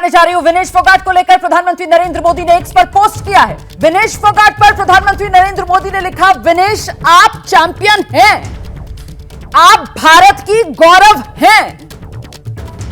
बताने जा रही हूं। विनेश फोगाट को लेकर प्रधानमंत्री नरेंद्र मोदी ने एक्स पर पोस्ट किया है। विनेश फोगाट पर प्रधानमंत्री नरेंद्र मोदी ने लिखा, विनेश आप चैंपियन हैं, आप भारत की गौरव हैं।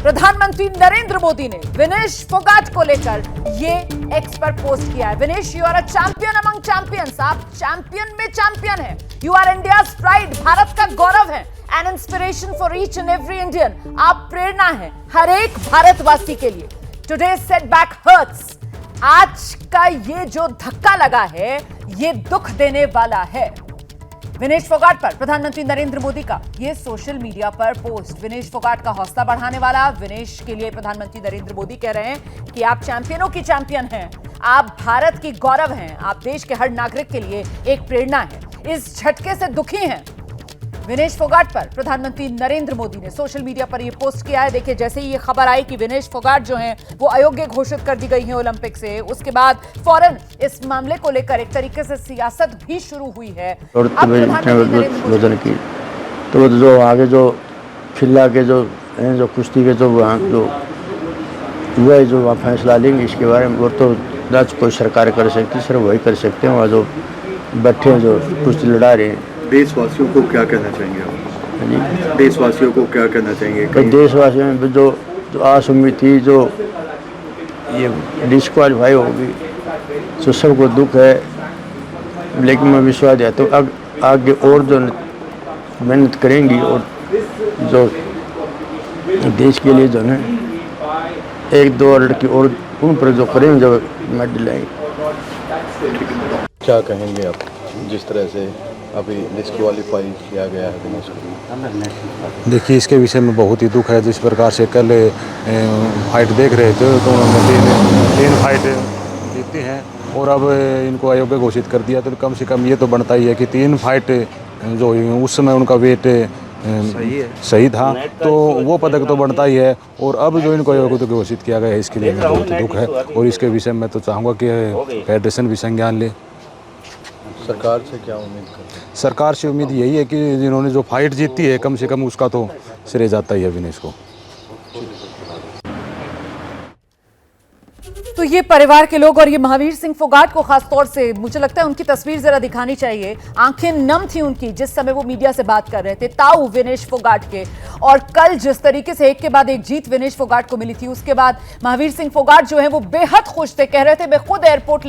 प्रधानमंत्री नरेंद्र मोदी ने विनेश फोगाट को लेकर ये एक्स पर पोस्ट किया है। Vinesh, you are a champion among champions, आप चैंपियन में चैंपियन हैं। You are India's pride, Bharat का गौरव है। An inspiration for each and every Indian, आप प्रेरणा है हर एक भारतवासी के लिए। टुडे सेटबैक हर्ट्स, आज का ये जो धक्का लगा है ये दुख देने वाला है। विनेश फोगाट पर प्रधानमंत्री नरेंद्र मोदी का ये सोशल मीडिया पर पोस्ट विनेश फोगाट का हौसला बढ़ाने वाला। विनेश के लिए प्रधानमंत्री नरेंद्र मोदी कह रहे हैं कि आप चैंपियनों की चैंपियन हैं, आप भारत की गौरव हैं, आप देश के हर नागरिक के लिए एक प्रेरणा है। इस झटके से दुखी हैं विनेश फोगाट पर प्रधानमंत्री नरेंद्र मोदी ने सोशल मीडिया पर यह पोस्ट किया है। देखिए, जैसे ही ये खबर आई कि विनेश फोगाट जो हैं वो अयोग्य घोषित कर दी गई हैं ओलंपिक से, उसके बाद फौरन इस मामले को लेकर एक तरीके से सियासत भी शुरू हुई है। वजन की तो जो आगे जो खिला के जो कुश्ती के जो हुआ जो फैसला लेंगे इसके बारे में, वो तो राज कोई सरकार कर सकती, सिर्फ वही कर सकते हैं। वहाँ जो बैठे जो कुश्ती लड़ा रहे हैं, देशवासियों को क्या कहना चाहेंगे आप? देशवासियों को क्या कहना चाहेंगे? देशवासियों में जो आस उम्मीद थी, जो ये डिस्क्वालीफाई होगी, तो सबको दुख है। लेकिन मैं विश्वास है तो आगे और जो मेहनत करेंगी और जो देश के लिए जो है एक दो लड़की और उन पर जो करेंगे, जो मेडल आएंगे। क्या कहेंगे आप जिस तरह से अभी डिस्क्वालीफाई किया गया है विनेश को? देखिए, इसके विषय में बहुत ही दुख है। जिस प्रकार से कल फाइट देख रहे थे तो उन्होंने तीन फाइट जीती हैं और अब इनको अयोग्य घोषित कर दिया, तो कम से कम ये तो बनता ही है कि तीन फाइट जो हुई उस समय उनका वेट सही था, तो वो पदक तो बनता ही है। और अब जो इनको अयोग्य घोषित किया गया है इसके लिए बहुत ही दुख है। और इसके विषय में तो चाहूँगा कि फेडरेशन भी संज्ञान ले। सरकार से क्या उम्मीद करते हैं? सरकार से उम्मीद यही है कि जिन्होंने जो फाइट जीती है कम से कम उसका तो श्रेय जाता ही है विनेश को। तो ये परिवार के लोग और ये महावीर सिंह फोगाट को खासतौर से मुझे लगता है उनकी तस्वीर जरा दिखानी चाहिए। आंखें नम थी उनकी जिस समय वो मीडिया से बात कर रहे थे, ताऊ विनेश फोगाट के। और कल जिस तरीके से एक के बाद एक जीत विनेश फोगाट को मिली थी, उसके बाद महावीर सिंह फोगाट जो है वो बेहद खुश थे। कह रहे थे मैं खुद एयरपोर्ट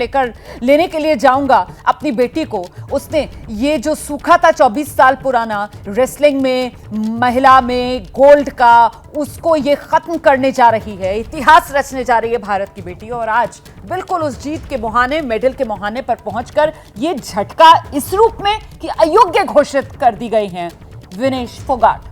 लेने के लिए जाऊंगा अपनी बेटी को। उसने ये जो सूखा था 24 साल पुराना रेसलिंग में, महिला में गोल्ड का, उसको ये खत्म करने जा रही है, इतिहास रचने जा रही है भारत की बेटी। और आज बिल्कुल उस जीत के मुहाने, मेडल के मुहाने पर पहुंचकर ये झटका इस रूप में कि अयोग्य घोषित कर दी गई हैं विनेश फोगाट।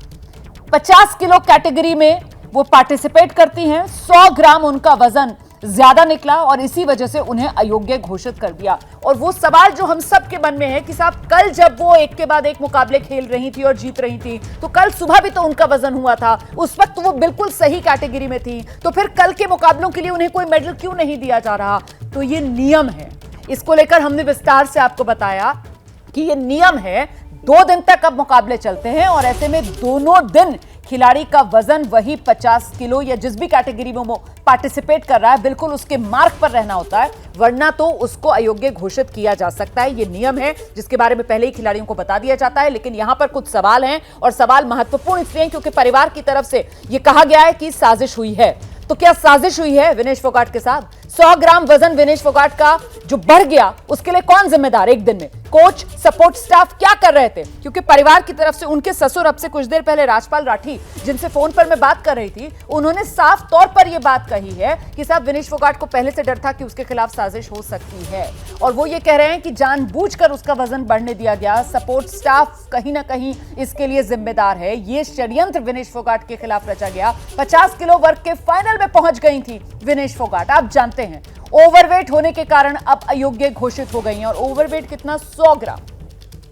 50 किलो कैटेगरी में वो पार्टिसिपेट करती हैं, 100 ग्राम उनका वजन ज्यादा निकला और इसी वजह से उन्हें अयोग्य घोषित कर दिया। और वो सवाल जो हम सब के मन में है कि साहब कल जब वो एक के बाद एक मुकाबले खेल रही थी और जीत रही थी, तो कल सुबह भी तो उनका वजन हुआ था, उस वक्त वो बिल्कुल सही कैटेगरी में थी, तो फिर कल के मुकाबलों के लिए उन्हें कोई मेडल क्यों नहीं दिया जा रहा? तो ये नियम है। इसको लेकर हमने विस्तार से आपको बताया कि ये नियम है। 2 दिन तक अब मुकाबले चलते हैं और ऐसे में दोनों दिन खिलाड़ी का वजन वही 50 किलो या जिस भी कैटेगरी में वो पार्टिसिपेट कर रहा है बिल्कुल उसके मार्क पर रहना होता है, वरना तो उसको अयोग्य घोषित किया जा सकता है। ये नियम है जिसके बारे में पहले ही खिलाड़ियों को बता दिया जाता है। लेकिन यहां पर कुछ सवाल हैं और सवाल महत्वपूर्ण इसलिए क्योंकि परिवार की तरफ से ये कहा गया है कि साजिश हुई है। तो क्या साजिश हुई है विनेश फोगाट के साथ? 100 ग्राम वजन विनेश फोगाट का जो बढ़ गया उसके लिए कौन जिम्मेदार? एक दिन में कोच, सपोर्ट स्टाफ क्या कर रहे थे? क्योंकि परिवार की तरफ से उनके ससुर अब से कुछ देर पहले राजपाल राठी, जिनसे फोन पर मैं बात कर रही थी, उन्होंने साफ तौर पर यह बात कही है कि साहब विनेश फोगाट को पहले से डर था कि उसके खिलाफ साजिश हो सकती है। और वो ये कह रहे हैं कि जानबूझकर उसका वजन बढ़ने दिया गया, सपोर्ट स्टाफ कहीं ना कहीं इसके लिए जिम्मेदार है। ये षड्यंत्र विनेश फोगाट के खिलाफ रचा गया। 50 किलो वर्ग के फाइनल में पहुंच गई थी विनेश फोगाट। आप जानते हैं ओवरवेट होने के कारण अब अयोग्य घोषित हो गई हैं। और ओवरवेट कितना? 100 ग्राम।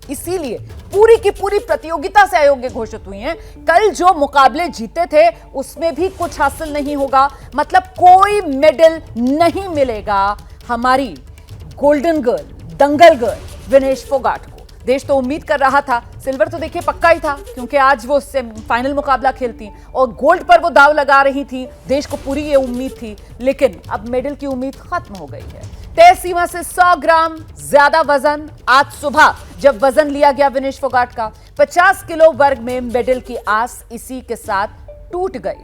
इसीलिए पूरी की पूरी प्रतियोगिता से अयोग्य घोषित हुई हैं। कल जो मुकाबले जीते थे उसमें भी कुछ हासिल नहीं होगा, मतलब कोई मेडल नहीं मिलेगा हमारी गोल्डन गर्ल, दंगल गर्ल विनेश फोगाट को। देश तो उम्मीद कर रहा था, सिल्वर तो देखिए पक्का ही था क्योंकि आज वो फाइनल मुकाबला खेलती और गोल्ड पर वो दाव लगा रही थी, देश को पूरी ये उम्मीद थी, लेकिन अब मेडल की उम्मीद खत्म हो गई है। तय सीमा से 100 ग्राम ज्यादा वजन। आज सुबह जब वजन लिया गया विनेश फोगाट का, 50 किलो वर्ग में मेडल की आस इसी के साथ टूट गई।